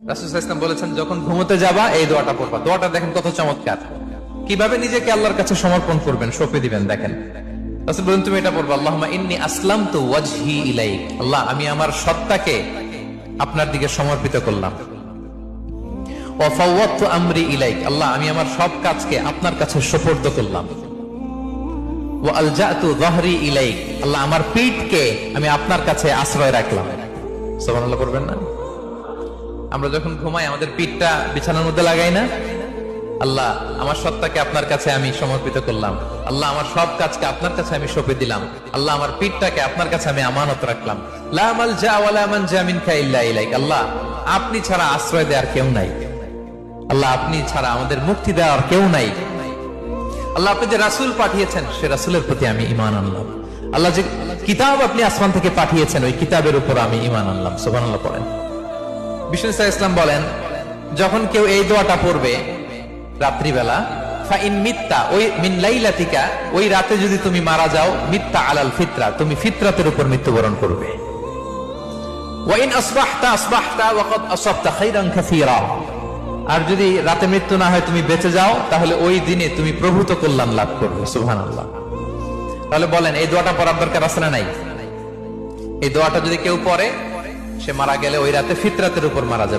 রাসূল সাল্লাল্লাহু আলাইহি ওয়াসাল্লাম বলেছেন, যখন ঘুমোতে যাবা এই দোয়াটা পড়বা। দোয়াটা দেখেন কত চমৎকার, কিভাবে নিজেকে আল্লাহর কাছে সমর্পণ করবেন, সঁপে দিবেন। দেখেন রাসূল বলেন, তুমি এটা পড়বা, আল্লাহুম্মা ইন্নী আসলামতু ওয়াজহি ইলাইক, আল্লাহ আমি আমার সত্তাকে আপনার দিকে সমর্পিত করলাম। ওয়া ফাওয়াদতু আমরি ইলাইক, আল্লাহ আমি আমার সব কাজকে আপনার কাছে সুপর্দ করলাম। ওয়া আলজাতু যাহরি ইলাইক, আল্লাহ আমার পিঠকে আমি আপনার কাছে আশ্রয় রাখলাম। সুবহানাল্লাহ পড়বেন না? আমরা যখন ঘুমাই আমাদের পিঠটা বিছানার মধ্যে লাগাই না? আল্লাহ আমার সত্তাকে আপনার কাছে আমি সমর্পিত করলাম, আল্লাহ আমার সব কাজকে আপনার কাছে আমি সঁপে দিলাম, আল্লাহ আমার পিঠটাকে আপনার কাছে আমি আমানত রাখলাম। লা মালজা ওয়ালা মানজা মিনকা ইল্লা ইলাইক, আল্লাহ আপনি ছাড়া আশ্রয় দেওয়ার কেউ নাই, আল্লাহ আপনি ছাড়া আমাদের মুক্তি দেওয়ার কেউ নাই। আল্লাহ আপনি যে রাসূল পাঠিয়েছেন সে রাসূলের প্রতি আমি ঈমান আনলাম। আল্লাহ যে কিতাব আপনি আসমান থেকে পাঠিয়েছেন ওই কিতাবের উপর আমি ঈমান আনলাম। সুবহানাল্লাহ পড়েন। বিষ্ণু ইসলাম বলেন, যখন কেউ এই দোয়াটা পড়বে রাত্রিবেলা, ফাইন মিত্তা, ওই মিন লাইলাতিকা, ওই রাতে যদি তুমি মারা যাও, মিত্তা আলাল ফিতরা, তুমি ফিতরাতের উপর মৃত্যুবরণ করবে। ওয়াইন আসবাহতা আসবাহতা ওয়া ক্বাদ আসাবতা খাইরান কাসীরা, আর যদি রাতে মৃত্যু না হয় তুমি বেঁচে যাও, তাহলে ওই দিনে তুমি প্রভূত কল্যাণ লাভ করবে। সুবহানাল্লাহ। তাহলে বলেন এই দোয়াটা পড়ার দরকার আছে না নাই? এই দোয়াটা যদি কেউ পড়ে সে মারা গেলে ওই রাতে ফিতরাতের উপর মারা যাবে।